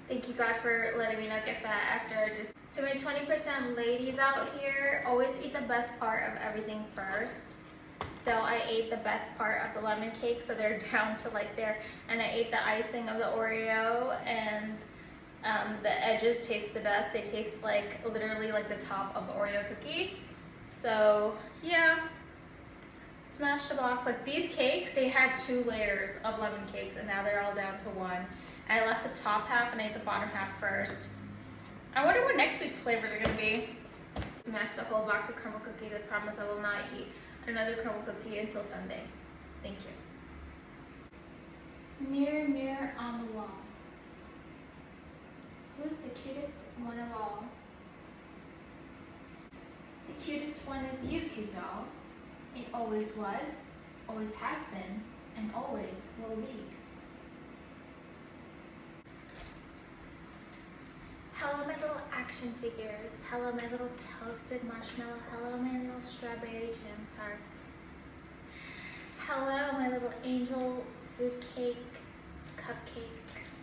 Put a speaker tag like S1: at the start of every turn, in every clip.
S1: Thank you, God, for letting me not get fat after just... To my 20% ladies out here, always eat the best part of everything first. So I ate the best part of the lemon cake, so they're down to like there. And I ate the icing of the Oreo, and the edges taste the best. They taste like literally like the top of the Oreo cookie. So yeah, smash the box. Like these cakes, they had 2 layers of lemon cakes, and now they're all down to 1. I left the top half and I ate the bottom half first. I wonder what next week's flavors are gonna be. Smash the whole box of crumble cookies. I promise I will not eat another crumble cookie until Sunday. Thank you. Mirror, mirror on the wall, who's the cutest one of all? The cutest one is you, cute doll. It always was, always has been, and always will be. Hello, my little action figures. Hello, my little toasted marshmallow. Hello, my little strawberry jam tarts. Hello, my little angel food cake cupcakes.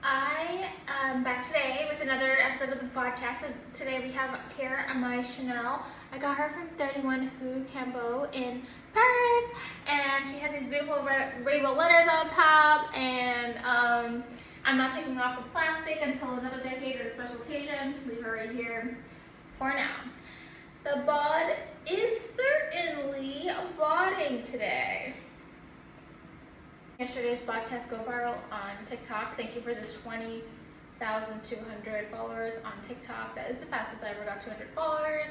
S1: I am back today with another episode of the podcast. And today we have here my Chanel. I got her from 31 Rue Cambon in Paris, and she has these beautiful rainbow letters on top, and I'm not taking off the plastic until another decade or a special occasion. Leave her right here for now. The bod is certainly bodding today. Yesterday's podcast go viral on TikTok. Thank you for the 20,200 followers on TikTok. That is the fastest I ever got 200 followers.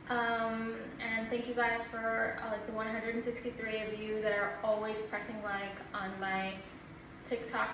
S1: And thank you guys for like the 163 of you that are always pressing like on my TikTok.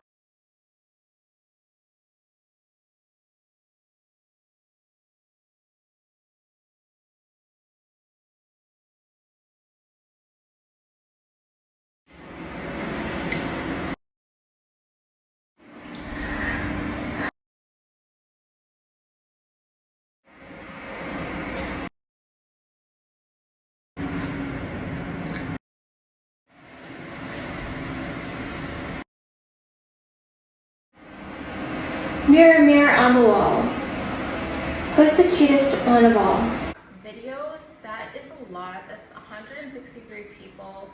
S1: Mirror, mirror on the wall, who's the cutest one of all? Videos, that is a lot. That's 163 people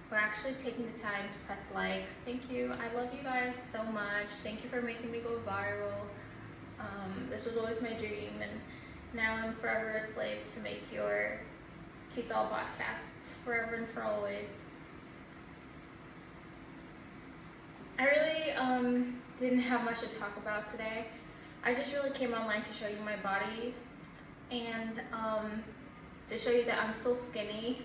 S1: who are actually taking the time to press like. Thank you. I love you guys so much. Thank you for making me go viral. This was always my dream, and now I'm forever a slave to make your cute doll podcasts forever and for always. I really didn't have much to talk about today. I just really came online to show you my body and to show you that I'm so skinny.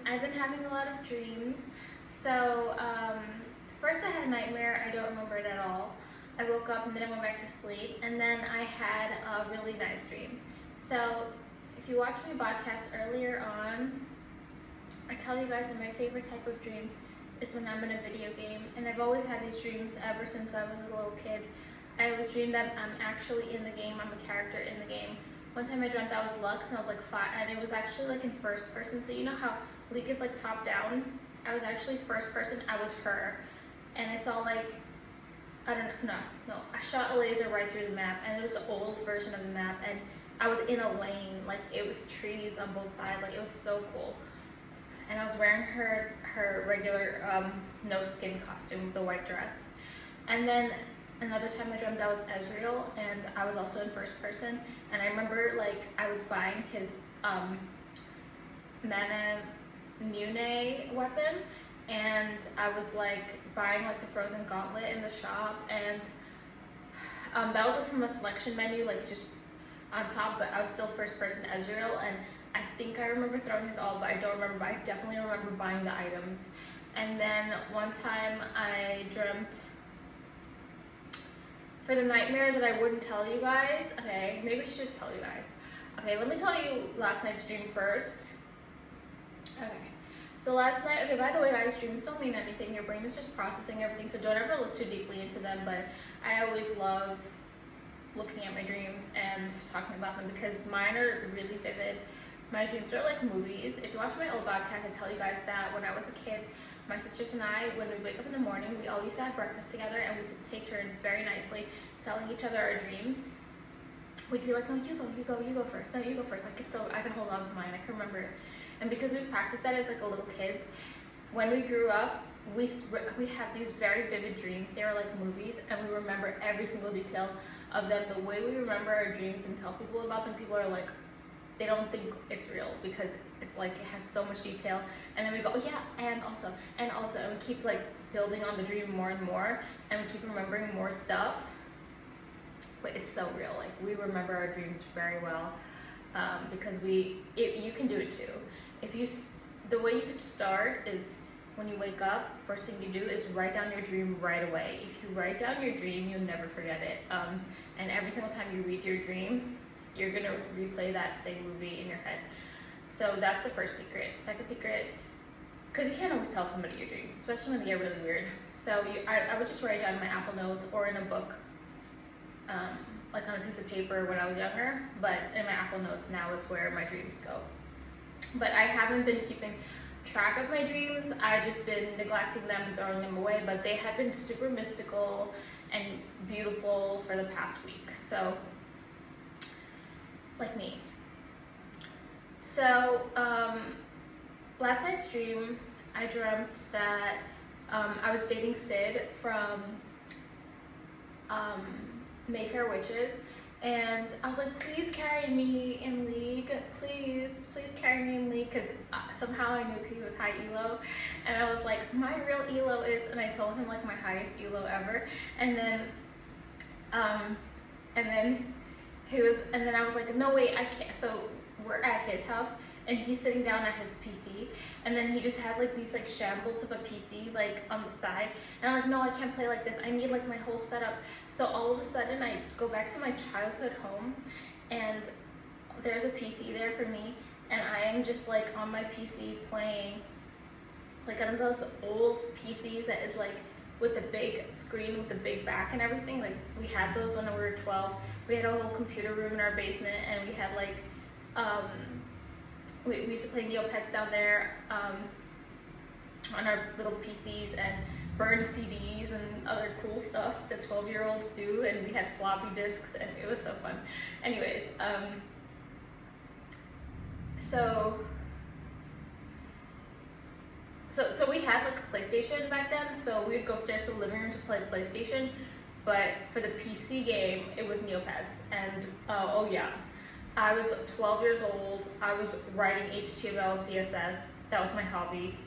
S1: I've been having a lot of dreams. So first I had a nightmare. I don't remember it at all. I woke up and then I went back to sleep, and then I had a really nice dream. So if you watched my podcast earlier on, I tell you guys that my favorite type of dream is when I'm in a video game. And I've always had these dreams ever since I was a little kid. I always dreamed that I'm actually in the game, I'm a character in the game. One time I dreamt I was Lux and I was like 5, and it was actually like in first person. So you know how League is like top down? I was actually first person, I was her. And I saw like, I shot a laser right through the map, and it was an old version of the map, and I was in a lane, like it was trees on both sides, like it was so cool. And I was wearing her regular no skin costume with the white dress. And then another time I dreamt I was Ezreal, and I was also in first person. And I remember like I was buying his Mana Mune weapon, and I was like buying like the frozen gauntlet in the shop, and that was like from a selection menu, like just on top, but I was still first person Ezreal, and I think I remember throwing his ult, but I don't remember, but I definitely remember buying the items. And then one time I dreamt, for the nightmare that I wouldn't tell you guys, okay, maybe I should just tell you guys. Okay, let me tell you last night's dream first. Okay, so last night, okay, by the way guys, dreams don't mean anything, your brain is just processing everything, so don't ever look too deeply into them, but I always love looking at my dreams and talking about them because mine are really vivid. my dreams are like movies. If you watch my old podcast, I tell you guys that when I was a kid, my sisters and I, when we wake up in the morning, we all used to have breakfast together, and we used to take turns very nicely telling each other our dreams. We'd be like, no, you go first. No, you go first. I can hold on to mine. I can remember it. And because we practiced that as like a little kids, when we grew up, we had these very vivid dreams. They were like movies, and we remember every single detail of them. The way we remember our dreams and tell people about them, people are like, they don't think it's real because it's like it has so much detail. And then we go, oh yeah, and also, and we keep like building on the dream more and more, and we keep remembering more stuff. But it's so real. Like, we remember our dreams very well, because you can do it too. The way you could start is when you wake up, first thing you do is write down your dream right away. If you write down your dream, you'll never forget it. And every single time you read your dream, you're gonna replay that same movie in your head. So that's the first secret. Second secret, because you can't always tell somebody your dreams, especially when they get really weird. So I would just write down in my Apple Notes or in a book, like on a piece of paper when I was younger, but in my Apple Notes now is where my dreams go. But I haven't been keeping track of my dreams. I've just been neglecting them and throwing them away, but they have been super mystical and beautiful for the past week. So, like me. So, last night's dream, I dreamt that I was dating Sid from Mayfair Witches, and I was like, please carry me in league, please carry me in league, because somehow I knew he was high elo, and I was like, my real elo is, and I told him like my highest elo ever, and then I was like, no wait, I can't. So we're at his house, and he's sitting down at his PC, and then he just has like these like shambles of a PC like on the side, and I'm like, no, I can't play like this, I need like my whole setup. So all of a sudden I go back to my childhood home, and there's a PC there for me, and I am just like on my PC playing like one of those old PCs that is like with the big screen with the big back and everything. Like, we had those when we were 12. We had a whole computer room in our basement, and we had like we used to play Neopets down there on our little PCs and burn CDs and other cool stuff that 12-year-olds do, and we had floppy disks, and it was so fun. Anyways, so we had like a PlayStation back then, so we would go upstairs to the living room to play PlayStation, but for the PC game, it was Neopets, and oh yeah. I was 12 years old, I was writing HTML, CSS, that was my hobby.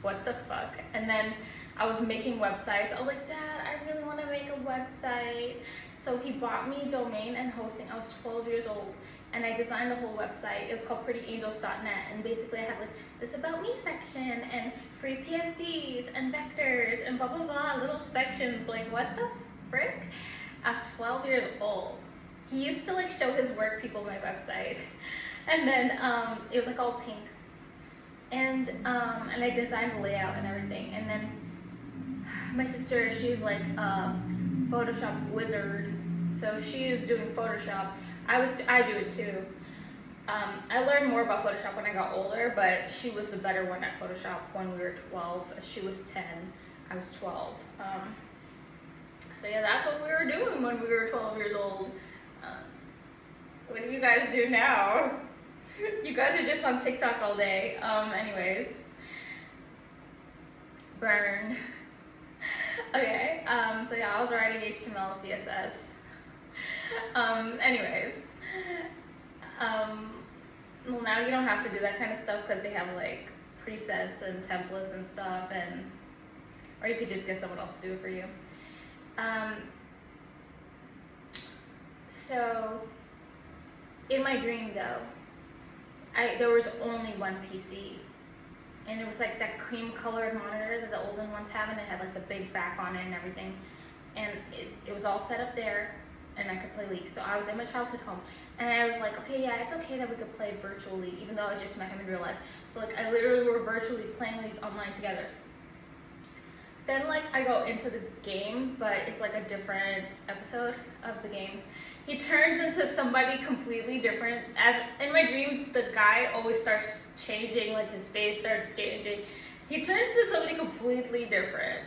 S1: What the fuck? And then I was making websites. I was like, Dad, I really want to make a website. So he bought me domain and hosting. I was 12 years old, and I designed a whole website. It was called prettyangels.net, and basically I have like this about me section and free PSDs and vectors and blah blah blah, little sections. Like, what the frick? I was 12 years old. He used to like show his work people my website, and then it was like all pink, and I designed the layout and everything. And then my sister, she's like a Photoshop wizard, so she is doing Photoshop. I do it too. I learned more about Photoshop when I got older, but she was the better one at Photoshop when we were 12. She was 10, I was 12. So yeah, that's what we were doing when we were 12 years old. What do you guys do now? You guys are just on TikTok all day. Anyways. Burn. Okay, so yeah, I was writing HTML, CSS. Anyways. Well, now you don't have to do that kind of stuff because they have like presets and templates and stuff, or you could just get someone else to do it for you. So, in my dream though, there was only one PC, and it was like that cream colored monitor that the older ones have, and it had like the big back on it and everything, and it was all set up there, and I could play League. So I was in my childhood home, and I was like, okay, yeah, it's okay that we could play virtually, even though I just met him in real life. So like, I literally were virtually playing League online together. Then like I go into the game, but it's like a different episode of the game, he turns into somebody completely different. As in my dreams, the guy always starts changing, like his face starts changing. He turns into somebody completely different.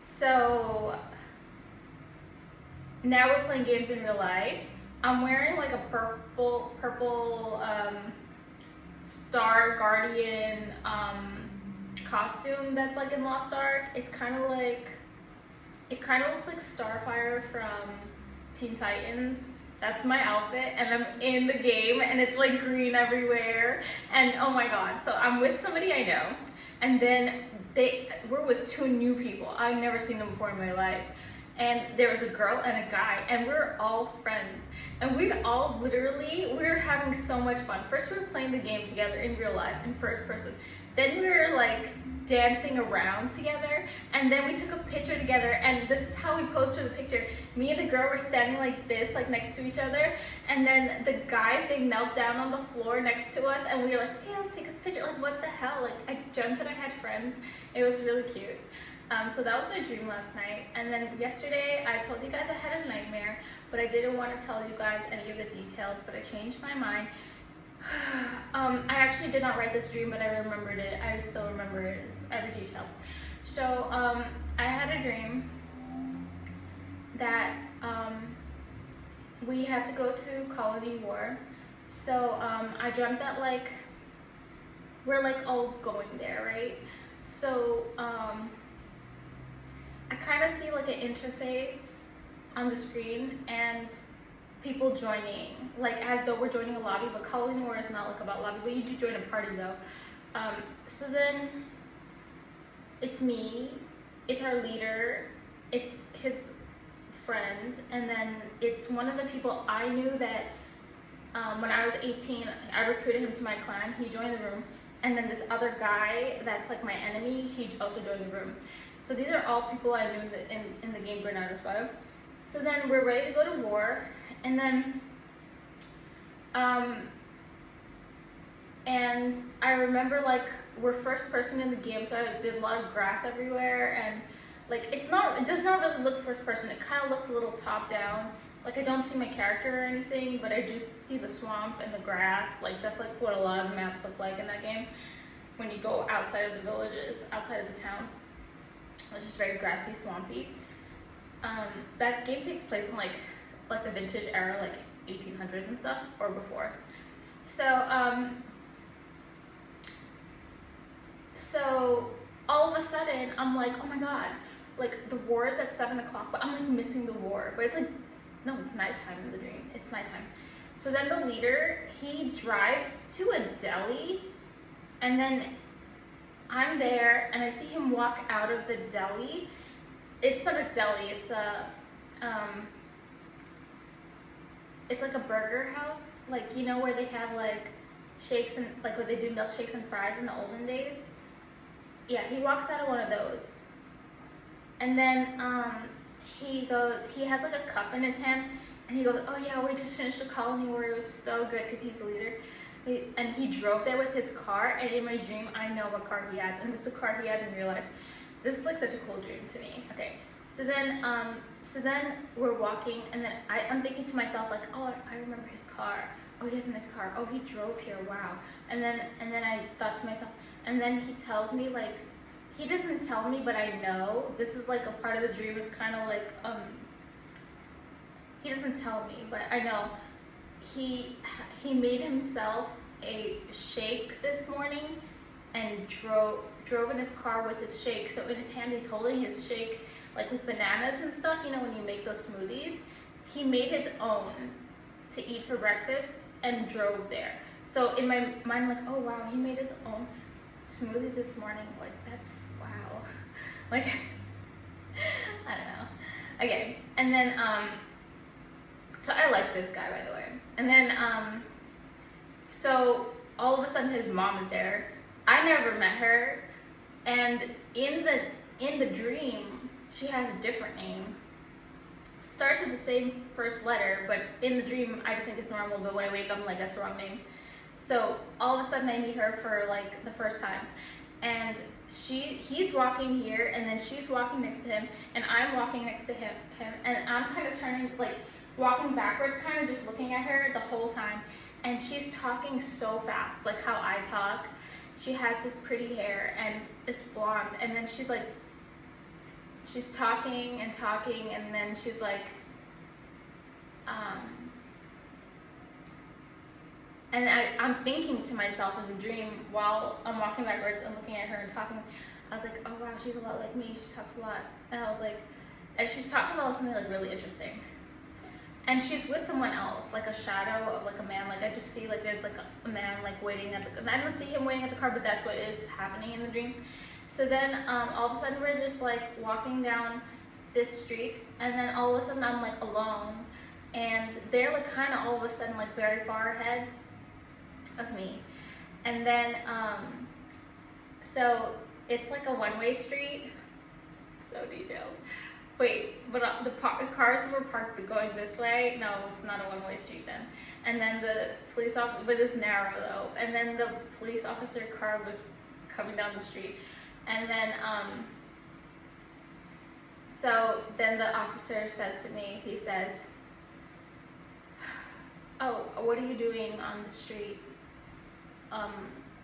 S1: So now we're playing games in real life. I'm wearing like a purple Star Guardian costume that's like in Lost Ark. It's kind of like, it kind of looks like Starfire from Teen Titans. That's my outfit, and I'm in the game, and it's like green everywhere, and oh my god. So I'm with somebody I know, and then we're with two new people. I've never seen them before in my life. And there was a girl and a guy, and we were all friends. And we were having so much fun. First we were playing the game together in real life, in first person. Then we were like dancing around together, and then we took a picture together, and this is how we posed for the picture. Me and the girl were standing like this, like next to each other, and then the guys, they knelt down on the floor next to us, and we were like, okay, let's take this picture. Like, what the hell? Like, I dreamt that I had friends. It was really cute. So that was my dream last night. And then yesterday, I told you guys I had a nightmare, but I didn't want to tell you guys any of the details, but I changed my mind. I actually did not write this dream, but I remembered it. I still remember it, every detail. So I had a dream that we had to go to Colony War. So I dreamt that like we're like all going there, right? So I kind of see like an interface on the screen and people joining, like as though we're joining a lobby, but Colony War is not like about lobby, but you do join a party though. So then it's me, it's our leader, it's his friend, and then it's one of the people I knew that when I was 18, I recruited him to my clan, he joined the room, and then this other guy that's like my enemy, he also joined the room. So these are all people I knew in the game Granada Spada. So then we're ready to go to war, and then and I remember like we're first person in the game, so there's a lot of grass everywhere, and like it does not really look first person. It kind of looks a little top down. Like I don't see my character or anything, but I do see the swamp and the grass. Like that's like what a lot of the maps look like in that game. When you go outside of the villages, outside of the towns, it's just very grassy, swampy. That game takes place in like the vintage era, like 1800s and stuff, or before. So all of a sudden I'm like, oh my god, like the war is at 7 o'clock, but I'm like missing the war. But it's like, no, it's nighttime in the dream. It's nighttime. So then the leader, he drives to a deli, and then I'm there and I see him walk out of the deli. It's not a deli, it's like a burger house, like you know where they have like shakes and like where they do milkshakes and fries in the olden days. Yeah, he walks out of one of those, and then he has like a cup in his hand, and he goes, oh yeah, we just finished a Colony War, it was so good, because he's the leader. And he drove there with his car, and in my dream I know what car he has, and this is a car he has in real life. This is like such a cool dream to me. Okay, so then we're walking, and then I'm thinking to myself like, oh, I remember his car. Oh, he has a nice car. Oh, he drove here. Wow. And then I thought to myself, and then he tells me like, he doesn't tell me, but I know this is like a part of the dream. Is kind of like he doesn't tell me, but I know he made himself a shake this morning and drove in his car with his shake. So in his hand he's holding his shake like with bananas and stuff, you know, when you make those smoothies. He made his own to eat for breakfast and drove there. So in my mind, like, oh wow, he made his own smoothie this morning. Like, that's wow. Like, I don't know. Okay, and then so I like this guy, by the way. And then so all of a sudden his mom is there. I never met her, and in the dream she has a different name. Starts with the same first letter, but in the dream I just think it's normal, but when I wake up I'm like, that's the wrong name. So all of a sudden I meet her for like the first time, and he's walking here, and then she's walking next to him, and I'm walking next to him, and I'm kind of turning, like walking backwards, kind of just looking at her the whole time. And she's talking so fast, like how I talk. She has this pretty hair and it's blonde, and then she's talking and talking, and then she's like, and I'm thinking to myself in the dream while I'm walking backwards and looking at her and talking, I was like, oh wow, she's a lot like me, she talks a lot. And I was like, and she's talking about something like really interesting. And she's with someone else, like a shadow of like a man. Like I just see like there's like a man like waiting at the, and I don't see him waiting at the car, but that's what is happening in the dream. So then all of a sudden we're just like walking down this street, and then all of a sudden I'm like alone, and they're like kind of all of a sudden like very far ahead of me. And then so it's like a one-way street, so detailed. Wait, but the cars were parked going this way. No, it's not a one-way street then. And then the police officer, but it's narrow though. And then the police officer car was coming down the street. And then, so then the officer says to me, he says, oh, what are you doing on the street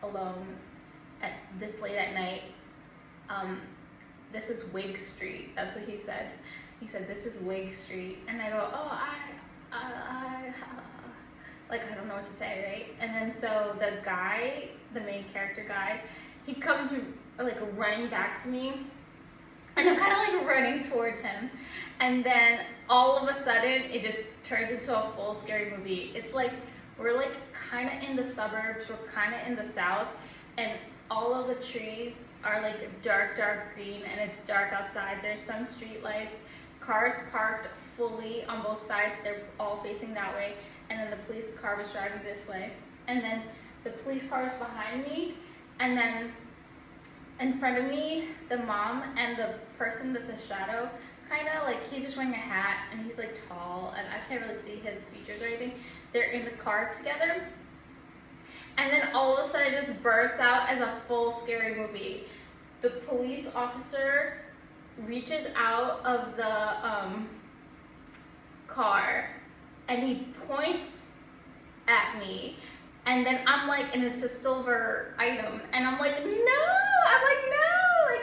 S1: alone at this late at night? This is Wig Street. That's what he said. He said, this is Wig Street. And I go, oh, like, I don't know what to say, right? And then so the guy, the main character guy, he comes like running back to me, and I'm kind of like running towards him. And then all of a sudden it just turns into a full scary movie. It's like, we're like kind of in the suburbs, we're kind of in the south, and all of the trees are like dark green, and it's dark outside. There's some street lights, cars parked fully on both sides, they're all facing that way, and then the police car was driving this way, and then the police car is behind me, and then in front of me, the mom and the person that's a shadow, kind of like, he's just wearing a hat, and he's like tall, and I can't really see his features or anything. They're in the car together. And then all of a sudden it just bursts out as a full scary movie. The police officer reaches out of the car, and he points at me. And then I'm like, and it's a silver item, and I'm like, no,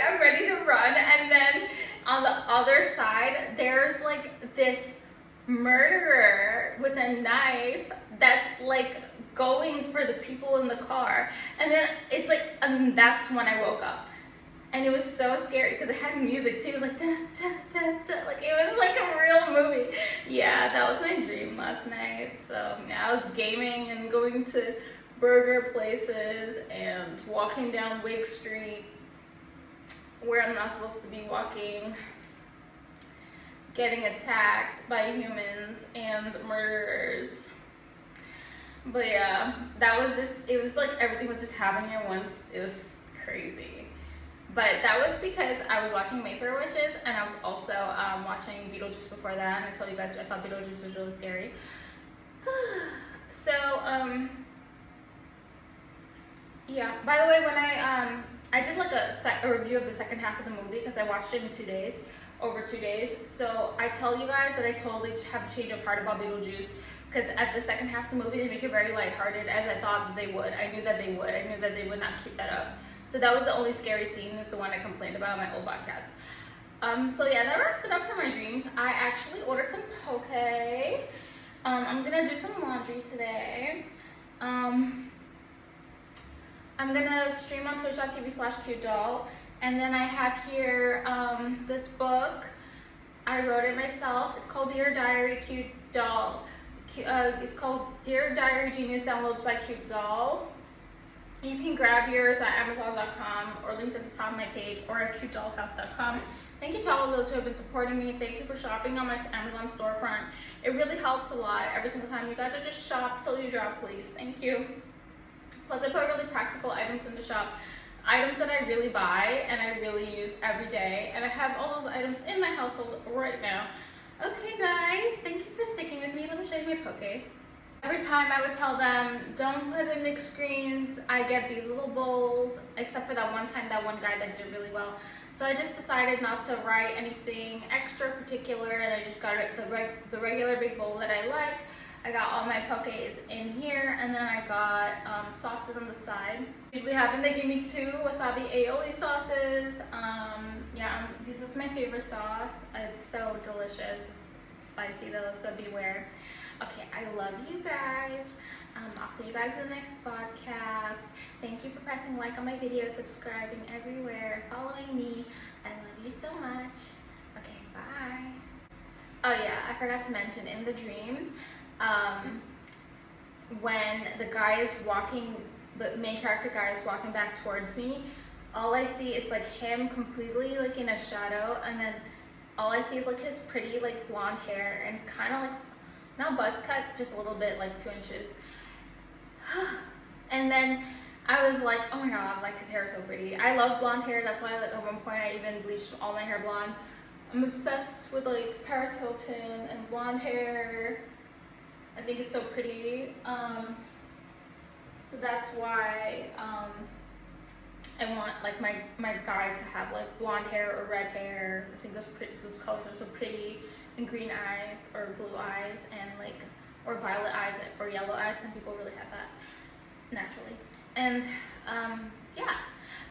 S1: I'm ready to run. And then on the other side, there's like this murderer with a knife that's like going for the people in the car. And then it's like, and that's when I woke up. And it was so scary because it had music too. It was like, da, da, da, da. Like it was like a real movie. Yeah, that was my dream last night. So yeah, I was gaming and going to burger places and walking down Wig Street where I'm not supposed to be walking, getting attacked by humans and murderers. But yeah, that was just, it was like everything was just happening at once. It was crazy. But that was because I was watching Mayfair Witches, and I was also watching Beetlejuice before that, and I told you guys I thought Beetlejuice was really scary. So, yeah. By the way, when I did like a review of the second half of the movie, because I watched it in 2 days, over 2 days. So I tell you guys that I totally have a change of heart about Beetlejuice, because at the second half of the movie, they make it very lighthearted, as I thought that they would. I knew that they would. I knew that they would not keep that up. So that was the only scary scene, is the one I complained about in my old podcast. So yeah, that wraps it up for my dreams. I actually ordered some poke. I'm gonna do some laundry today. I'm gonna stream on twitch.tv/cutedoll. And then I have here this book. I wrote it myself. It's called Dear Diary Cute Doll. It's called Dear Diary Genius Downloads by Cute Doll. You can grab yours at Amazon.com or linked at the top of my page, or at cutedollhouse.com. Thank you to all of those who have been supporting me. Thank you for shopping on my Amazon storefront. It really helps a lot every single time. You guys are just shop till you drop, please. Thank you. Plus, I put really practical items in the shop. Items that I really buy and I really use every day. And I have all those items in my household right now. Okay, guys. Thank you for sticking with me. Let me show you my poke. Every time I would tell them, don't put in mixed greens, I get these little bowls, except for that one time, that one guy that did really well. So I just decided not to write anything extra particular, and I just got the regular big bowl that I like. I got all my pokés in here, and then I got sauces on the side. Usually happen, they give me 2 wasabi aioli sauces. Yeah, these are my favorite sauce. It's so delicious. It's spicy though, so beware. Okay, I love you guys. I'll see you guys in the next podcast. Thank you for pressing like on my video, subscribing everywhere, following me. I love you so much. Okay, bye. Oh yeah, I forgot to mention in the dream, when the guy is walking, the main character guy is walking back towards me, all I see is like him completely like in a shadow, and then all I see is like his pretty like blonde hair, and it's kind of like not buzz cut, just a little bit, like 2 inches. And then I was like, oh my god, like his hair is so pretty. I love blonde hair. That's why like at one point I even bleached all my hair blonde. I'm obsessed with like Paris Hilton and blonde hair. I think it's so pretty. So that's why I want like my guy to have like blonde hair or red hair. I think those colors are so pretty. And green eyes or blue eyes, and like, or violet eyes or yellow eyes. Some people really have that naturally. And yeah,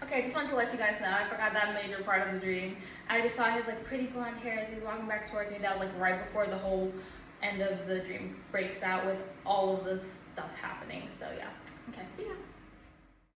S1: okay, I just wanted to let you guys know, I forgot that major part of the dream. I just saw his like pretty blonde hair as he was walking back towards me. That was like right before the whole end of the dream breaks out with all of this stuff happening. So yeah, okay, see ya.